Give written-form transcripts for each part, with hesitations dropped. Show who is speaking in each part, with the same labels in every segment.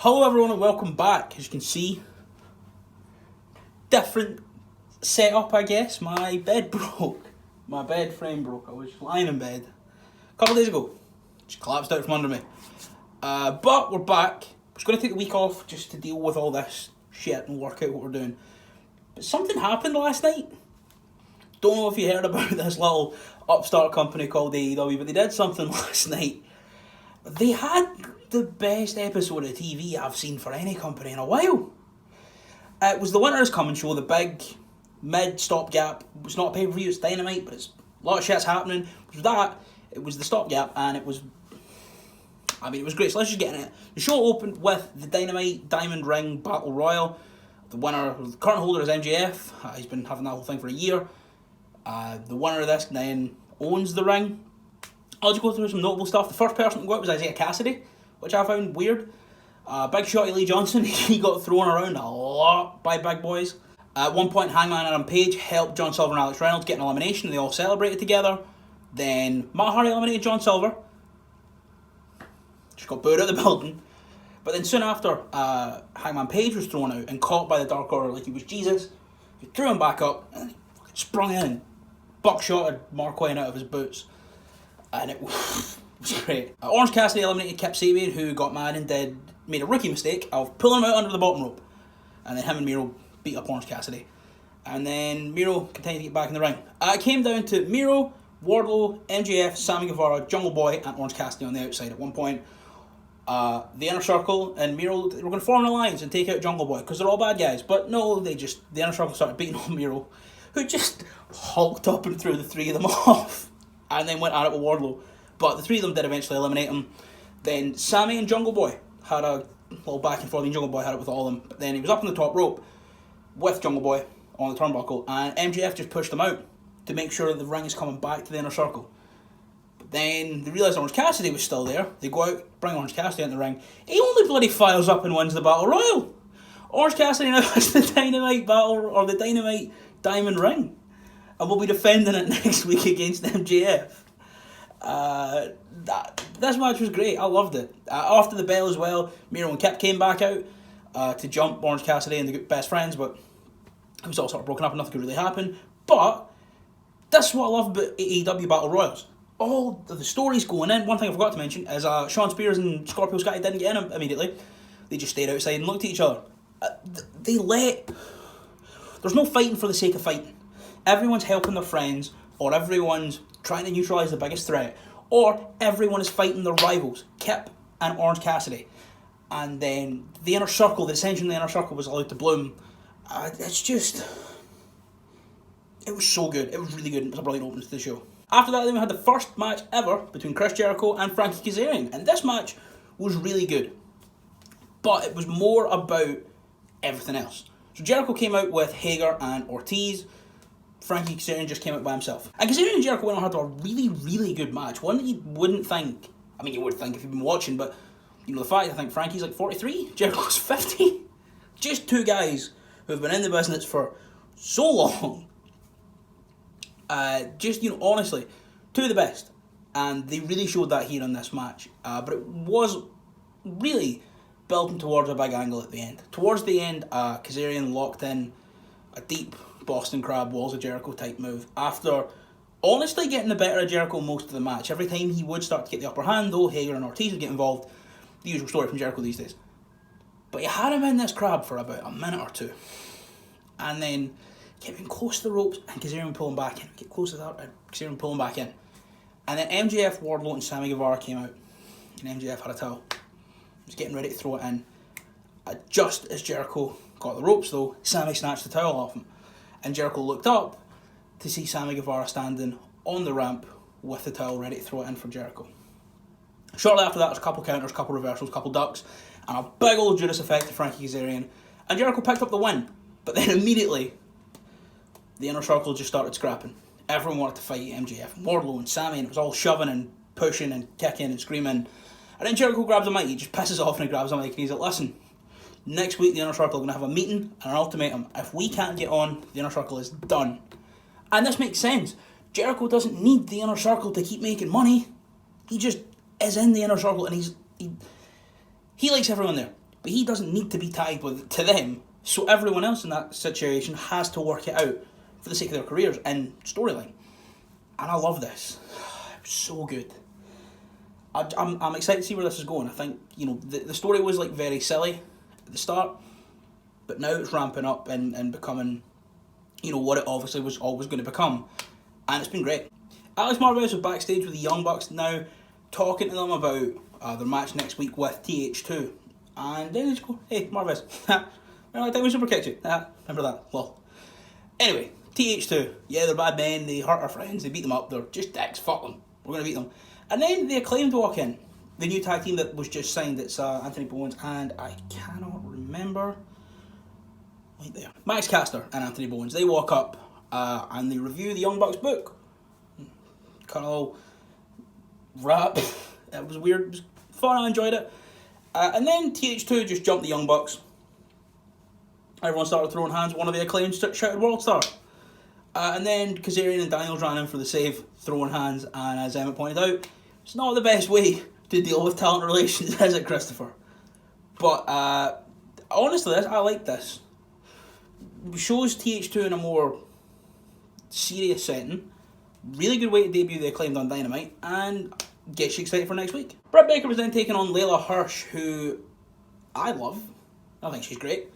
Speaker 1: Hello everyone and welcome back. As you can see, different setup I guess. My bed broke. My bed frame broke. I was lying in bed a couple of days ago. Just collapsed out from under me. But we're back. We're just going to take a week off just to deal with all this shit and work out what we're doing. But something happened last night. Don't know if you heard about this little upstart company called AEW, but they did something last night. They had the best episode of TV I've seen for any company in a while. It was the Winter is Coming show, the big mid stopgap. It was not a pay-per-view, it's Dynamite, but it's a lot of shit's happening. It was that, it was the stopgap, and it was great. So let's just get in it. The show opened with the Dynamite Diamond Ring Battle Royal. The winner, the current holder is MJF. He's been having that whole thing for a year. The winner of this then owns the ring. I'll just go through some notable stuff. The first person to go out was Isaiah Cassidy, which I found weird. Big shotty Lee Johnson, he got thrown around a lot by big boys. At one point, Hangman Adam Page helped John Silver and Alex Reynolds get an elimination, and they all celebrated together. Then Matt Hardy eliminated John Silver. Just got booed out of the building. But then soon after, Hangman Page was thrown out and caught by the Dark Order like he was Jesus. He threw him back up and he sprung in and buckshotted Mark Wayne out of his boots. And it was great. Orange Cassidy eliminated Kip Sabian, who got mad and made a rookie mistake of pulling him out under the bottom rope. And then him and Miro beat up Orange Cassidy. And then Miro continued to get back in the ring. It came down to Miro, Wardlow, MJF, Sammy Guevara, Jungle Boy, and Orange Cassidy on the outside. At one point, the Inner Circle and Miro were going to form an alliance and take out Jungle Boy, because they're all bad guys. But no, the Inner Circle started beating on Miro, who just hulked up and threw the three of them off. And then went at it with Wardlow. But the three of them did eventually eliminate him. Then Sammy and Jungle Boy had a little back and forth, and Jungle Boy had it with all of them. But then he was up on the top rope with Jungle Boy on the turnbuckle, and MJF just pushed him out to make sure that the ring is coming back to the Inner Circle. But then they realised Orange Cassidy was still there. They go out, bring Orange Cassidy in the ring. He only bloody fires up and wins the Battle Royal. Orange Cassidy now has the Dynamite Battle, or the Dynamite Diamond Ring. And we'll be defending it next week against MJF. This match was great. I loved it. After the bell as well, Miro and Kip came back out to jump Orange Cassidy and the best friends, but it was all sort of broken up and nothing could really happen. But that's what I love about AEW Battle Royals. All the stories going in. One thing I forgot to mention is Sean Spears and Scorpio Sky didn't get in immediately. They just stayed outside and looked at each other. There's no fighting for the sake of fighting. Everyone's helping their friends, or everyone's trying to neutralise the biggest threat, or everyone is fighting their rivals, Kip and Orange Cassidy. And then the Inner Circle, the Ascension of the Inner Circle was allowed to bloom. It was so good. It was really good. It was a brilliant opening to the show. After that, then we had the first match ever between Chris Jericho and Frankie Kazarian. And this match was really good. But it was more about everything else. So Jericho came out with Hager and Ortiz. Frankie Kazarian just came out by himself. And Kazarian and Jericho went on had a really, really good match. One that you wouldn't think, I mean you would think if you've been watching, but you know the fact I think Frankie's like 43, Jericho's 50. Just two guys who have been in the business for so long. Honestly, two of the best. And they really showed that here in this match. But it was really building towards a big angle at the end. Towards the end, Kazarian locked in a deep Boston Crab Walls of Jericho type move after honestly getting the better of Jericho most of the match. Every time he would start to get the upper hand though, Hager and Ortiz would get involved. The usual story from Jericho these days. But he had him in this crab for about a minute or two. And then getting close to the ropes and Kazarian pull him back in. Get close to that and Kazarian pull him back in. And then MJF, Wardlow and Sammy Guevara came out. And MJF had a towel. He was getting ready to throw it in. Just as Jericho got the ropes though, Sammy snatched the towel off him. And Jericho looked up to see Sammy Guevara standing on the ramp with the towel ready to throw it in for Jericho. Shortly after that, there was a couple counters, a couple reversals, a couple ducks, and a big old Judas effect to Frankie Kazarian. And Jericho picked up the win. But then immediately, the Inner Circle just started scrapping. Everyone wanted to fight MJF and Wardlow and Sammy, and it was all shoving and pushing and kicking and screaming. And then Jericho grabs a mic, he just pisses off and he grabs a mic and he's like, listen, next week the Inner Circle are going to have a meeting and an ultimatum. If we can't get on, the Inner Circle is done. And this makes sense. Jericho doesn't need the Inner Circle to keep making money. He just is in the Inner Circle and he likes everyone there. But he doesn't need to be tied to them, so everyone else in that situation has to work it out for the sake of their careers and storyline. And I love this. It was so good. I'm excited to see where this is going. I think, the story was like very silly at the start, but now it's ramping up and becoming, what it obviously was always going to become. And it's been great. Alex Marvez was backstage with the Young Bucks now, talking to them about their match next week with TH2. And then they just go, hey, Marvez, remember that time we super kicked you? Remember that? Well, anyway, TH2, yeah, they're bad men, they hurt our friends, they beat them up, they're just dicks, fuck them, we're going to beat them. And then the Acclaimed walk in, the new tag team that was just signed. It's Anthony Bowens and I cannot remember, right there, Max Caster and Anthony Bowens. They walk up and they review the Young Bucks book. Kind of all rap. It was weird, it was fun, I enjoyed it. And then TH2 just jumped the Young Bucks. Everyone started throwing hands. One of the Acclaimed shouted World Star. And then Kazarian and Daniels ran in for the save, throwing hands. And as Emmett pointed out, it's not the best way to deal with talent relations, is it, Christopher? But honestly, I like this. It shows TH2 in a more serious setting. Really good way to debut the Acclaimed on Dynamite. And gets you excited for next week. Britt Baker was then taking on Layla Hirsch, who I love. I think she's great.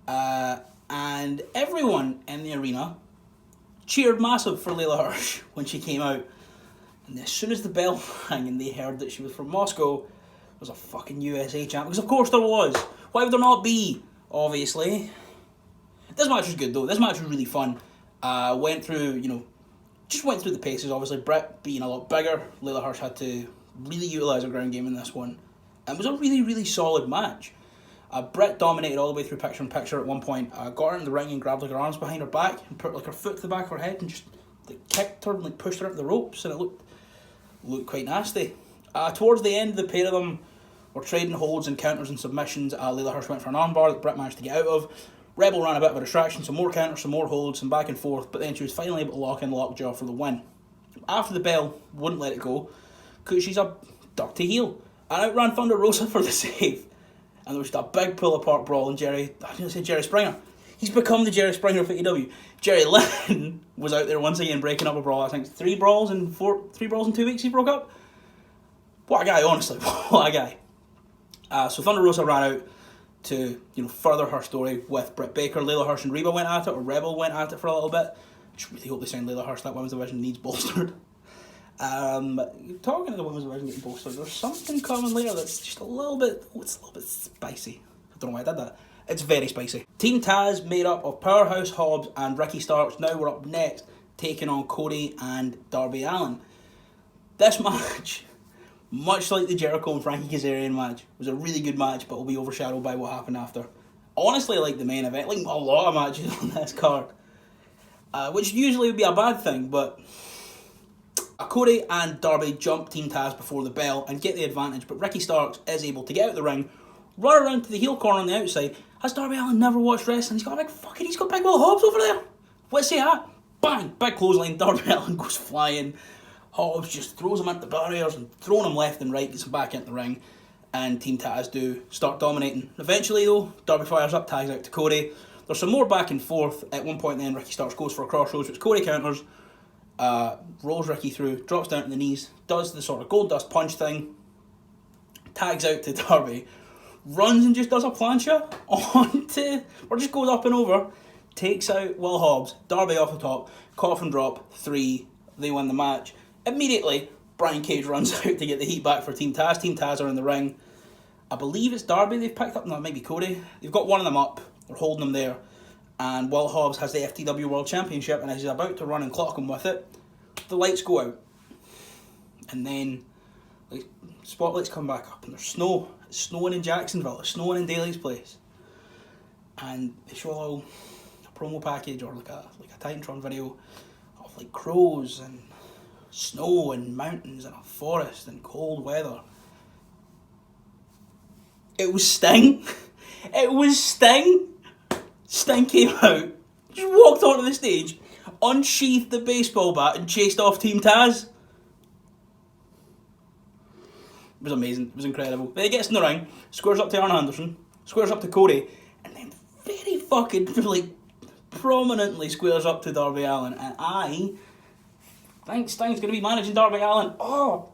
Speaker 1: And everyone in the arena cheered massive for Layla Hirsch when she came out. And as soon as the bell rang and they heard that she was from Moscow, there was a fucking USA champ. Because of course there was. Why would there not be? Obviously. This match was good though. This match was really fun. Went through the paces. Obviously, Britt being a lot bigger, Layla Hirsch had to really utilise her ground game in this one. And it was a really, really solid match. Britt dominated all the way through picture-in-picture at one point. Got her in the ring and grabbed her arms behind her back and put her foot to the back of her head and just kicked her and pushed her up the ropes, and it looked quite nasty. Towards the end, the pair of them were trading holds and counters and submissions. Layla Hirsch went for an armbar that Britt managed to get out of. Rebel ran a bit of a distraction, some more counters, some more holds, some back and forth, but then she was finally able to lock in lockjaw for the win. After the bell, wouldn't let it go, because she's a dirty heel, and outran Thunder Rosa for the save. And there was that big pull-apart brawl, and Jerry Springer. He's become the Jerry Springer of AEW. Jerry Lynn was out there once again breaking up a brawl. I think 3 brawls in 2 weeks he broke up. What a guy, honestly. What a guy. So Thunder Rosa ran out to further her story with Britt Baker. Layla Hirsch and Reba went at it, or Rebel went at it for a little bit. I just really hope they sign Layla Hirsch. That women's division needs bolstered. Talking of the women's division getting bolstered, there's something coming later that's just a little bit spicy. I don't know why I did that. It's very spicy. Team Taz, made up of Powerhouse Hobbs and Ricky Starks, now we're up next, taking on Cody and Darby Allin. This match, much like the Jericho and Frankie Kazarian match, was a really good match, but will be overshadowed by what happened after. Honestly, I like the main event, like a lot of matches on this card, which usually would be a bad thing, but Cody and Darby jump Team Taz before the bell and get the advantage, but Ricky Starks is able to get out the ring, run around to the heel corner on the outside. Has Darby Allin never watched wrestling? He's got big Will Hobbs over there. What's he at? Bang! Big clothesline. Darby Allin goes flying. Hobbs just throws him at the barriers and throwing him left and right, gets him back into the ring, and Team Taz do start dominating. Eventually though, Darby fires up, tags out to Cody. There's some more back and forth. At one point then, Ricky Starks goes for a crossroads, which Cody counters, rolls Ricky through, drops down to the knees, does the sort of gold dust punch thing, tags out to Darby, runs and just does a plancha onto, or just goes up and over, takes out Will Hobbs, Darby off the top, coffin drop, 3, they win the match. Immediately, Brian Cage runs out to get the heat back for Team Taz. Team Taz are in the ring. I believe it's Darby they've picked up, no, it might be Cody. They've got one of them up, they're holding them there, and Will Hobbs has the FTW World Championship, and as he's about to run and clock him with it, the lights go out. And then, spotlights come back up, and there's snow. It's snowing in Jacksonville, it's snowing in Daly's Place. And they show a little promo package, or like a Titantron video of like crows and snow and mountains and a forest and cold weather. It was Sting. It was Sting. Sting came out, just walked onto the stage, unsheathed the baseball bat and chased off Team Taz. It was amazing. It was incredible. Then he gets in the ring, squares up to Arn Anderson, squares up to Cody, and then very fucking, like, prominently squares up to Darby Allin. And I think Sting's going to be managing Darby Allin. Oh!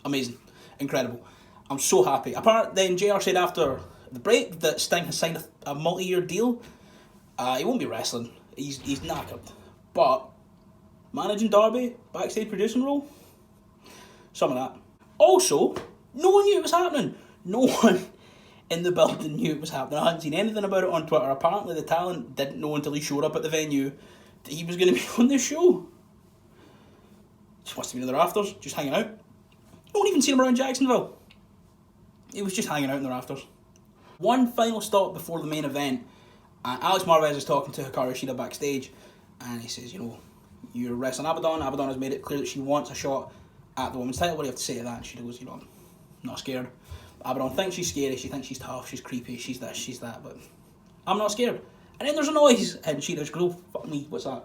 Speaker 1: Amazing. Incredible. I'm so happy. Then JR said after the break that Sting has signed a multi-year deal. He won't be wrestling. He's knackered. But managing Darby, backstage producing role, some of that. Also, no one knew it was happening. No one in the building knew it was happening. I hadn't seen anything about it on Twitter. Apparently the talent didn't know until he showed up at the venue that he was going to be on the show. Just must have been in the rafters, just hanging out. No one even seen him around Jacksonville. He was just hanging out in the rafters. One final stop before the main event, and Alex Marvez is talking to Hikaru Shida backstage, and he says, you're wrestling Abaddon. Abaddon has made it clear that she wants a shot at the women's title. What do you have to say to that? And Shida goes, I'm not scared. Abaddon thinks she's scary, she thinks she's tough, she's creepy, she's this, she's that, but I'm not scared. And then there's a noise, and Shida goes, oh, fuck me, what's that?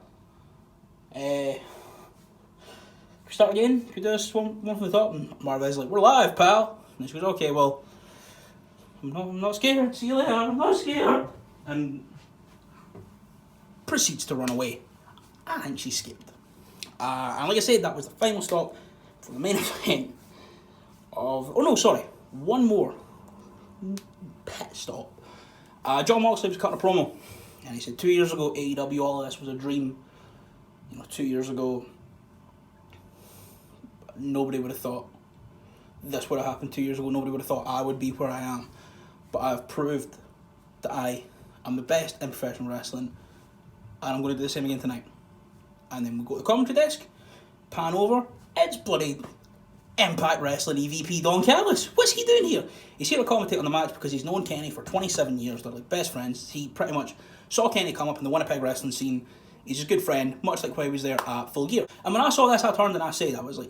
Speaker 1: Can we start again? Can we do this one from the top? And Marvez is like, we're live, pal. And she goes, okay, well, I'm not scared, see you later, I'm not scared. And proceeds to run away. I think she's scared. And like I said, that was the final stop for the main event of... Oh no, sorry. One more pit stop. Jon Moxley was cutting a promo. And he said, 2 years ago, AEW, all of this was a dream. 2 years ago, nobody would have thought this would have happened 2 years ago. Nobody would have thought I would be where I am. But I've proved that I am the best in professional wrestling. And I'm going to do the same again tonight. And then we'll go to the commentary desk, pan over, it's bloody Impact Wrestling EVP Don Callis. What's he doing here? He's here to commentate on the match because he's known Kenny for 27 years. They're like best friends. He pretty much saw Kenny come up in the Winnipeg wrestling scene. He's his good friend, much like when he was there at Full Gear. And when I saw this, I turned and I said, I was like,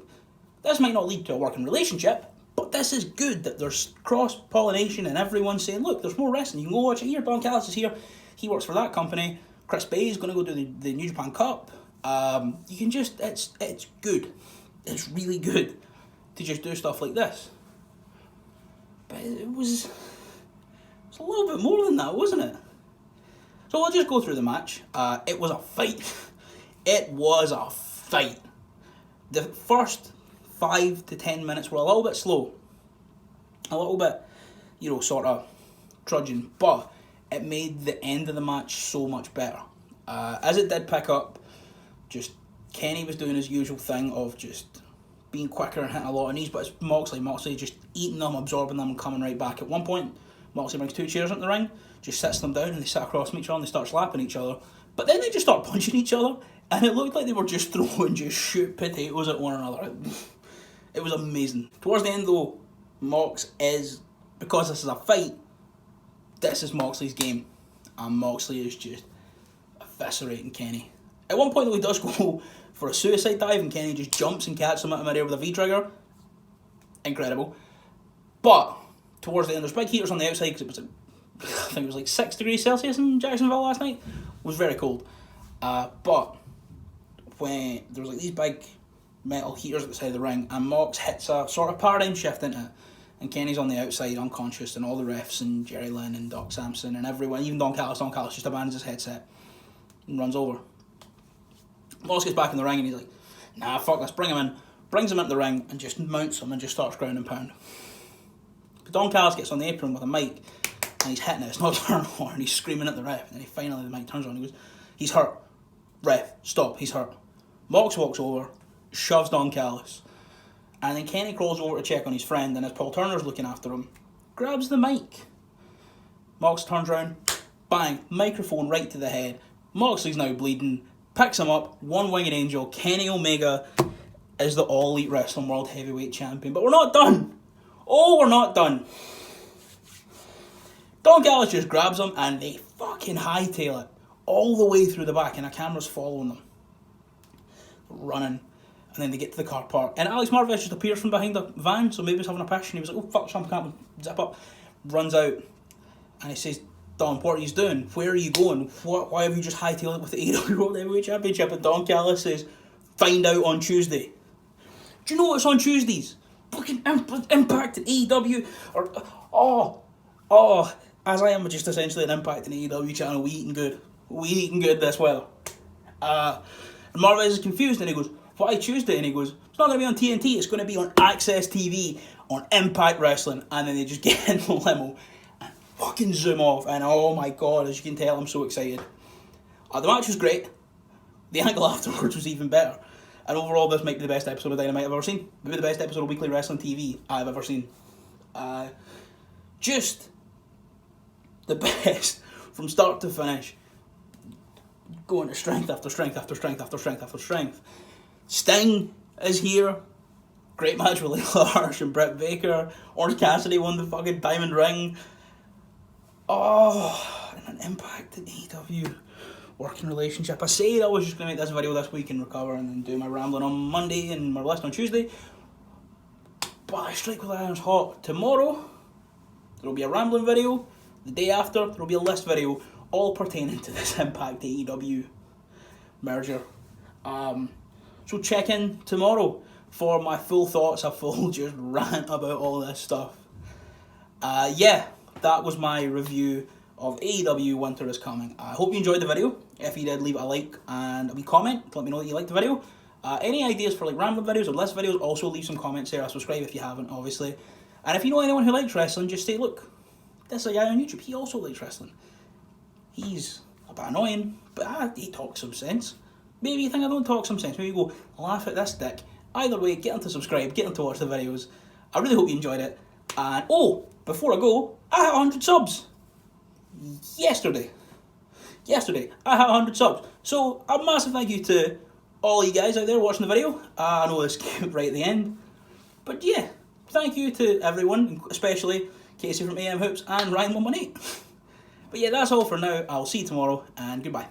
Speaker 1: this might not lead to a working relationship, but this is good that there's cross-pollination and everyone's saying, look, there's more wrestling. You can go watch it here. Don Callis is here. He works for that company. Chris Bay is going to go do the New Japan Cup. You can just, it's good. It's really good to just do stuff like this. But it was a little bit more than that, wasn't it? So we'll just go through the match. It was a fight. It was a fight. The first 5 to 10 minutes were a little bit slow. A little bit, sort of trudging. But it made the end of the match so much better. As it did pick up, just Kenny was doing his usual thing of just being quicker and hitting a lot of knees, but it's Moxley just eating them, absorbing them, and coming right back. At one point, Moxley brings 2 chairs into the ring, just sits them down, and they sit across from each other and they start slapping each other. But then they just start punching each other, and it looked like they were just throwing shoot potatoes at one another. It was amazing. Towards the end though, Mox is, because this is a fight, this is Moxley's game, and Moxley is just eviscerating Kenny. At one point though, he does go for a suicide dive, and Kenny just jumps and catches him out of midair with a V-trigger. Incredible. But towards the end, there's big heaters on the outside because it was, I think it was like 6 degrees Celsius in Jacksonville last night. It was very cold. But when there was like these big metal heaters at the side of the ring, and Mox hits a sort of paradigm shift into it, and Kenny's on the outside unconscious, and all the refs and Jerry Lynn and Doc Sampson and everyone, even Don Callis just abandons his headset and runs over. Mox gets back in the ring and he's like, nah, fuck this, bring him in. Brings him into the ring and just mounts him and just starts ground and pound. But Don Callis gets on the apron with a mic and he's hitting it, it's not turning on, and he's screaming at the ref, and then finally the mic turns on and he goes, he's hurt. Ref, stop, he's hurt. Mox walks over, shoves Don Callis, and then Kenny crawls over to check on his friend, and as Paul Turner's looking after him, grabs the mic. Mox turns around, bang, microphone right to the head. Moxley's now bleeding, picks him up, one-winged angel. Kenny Omega is the All Elite Wrestling World Heavyweight Champion. But we're not done. Oh, we're not done. Don Callis just grabs him and they fucking hightail it all the way through the back, and a camera's following them. Running. And then they get to the car park. And Alex Marvez just appears from behind the van, so maybe he's having a passion. He was like, oh fuck, something can't zip up. Runs out. And he says, Don, what are you doing? Where are you going? Why have you just hightailed it with the AEW World Heavyweight Championship? And Don Callis says, find out on Tuesday. Do you know what's on Tuesdays? Fucking Impact and AEW. As I am just essentially an Impact and AEW channel, we eating good. We eating good this weather. And Marvez is confused and he goes, why Tuesday? And he goes, it's not going to be on TNT, it's going to be on Access TV, on Impact Wrestling. And then they just get in the limo and fucking zoom off. And oh my god, as you can tell, I'm so excited. The match was great. The angle afterwards was even better. And overall, this might be the best episode of Dynamite I've ever seen. Maybe the best episode of Weekly Wrestling TV I've ever seen. Just the best from start to finish. Going to strength after strength after strength after strength after strength. Sting is here. Great match with Layla, Hirsch and Britt Baker. Orange Cassidy won the fucking diamond ring. Oh, and an Impact in AEW working relationship. I said I was just going to make this video this week and recover and then do my rambling on Monday and my list on Tuesday. But I strike with irons hot. Tomorrow, there will be a rambling video. The day after, there will be a list video, all pertaining to this Impact AEW merger. So check in tomorrow for my full thoughts, a full just rant about all this stuff. Yeah, that was my review of AEW Winter is Coming. I hope you enjoyed the video. If you did, leave it a like and a wee comment to let me know that you liked the video. Any ideas for like rambling videos or list videos, also leave some comments there. Subscribe if you haven't, obviously. And if you know anyone who likes wrestling, just say, look, this is a guy on YouTube, he also likes wrestling. He's a bit annoying, but he talks some sense. Maybe you think I don't talk some sense. Maybe you go, laugh at this dick. Either way, get him to subscribe, get him to watch the videos. I really hope you enjoyed it. And oh, before I go, I had 100 subs. Yesterday, I had 100 subs. So a massive thank you to all you guys out there watching the video. I know this came right at the end. But yeah, thank you to everyone, especially Casey from AM Hoops and Ryan118. But yeah, that's all for now. I'll see you tomorrow, and goodbye.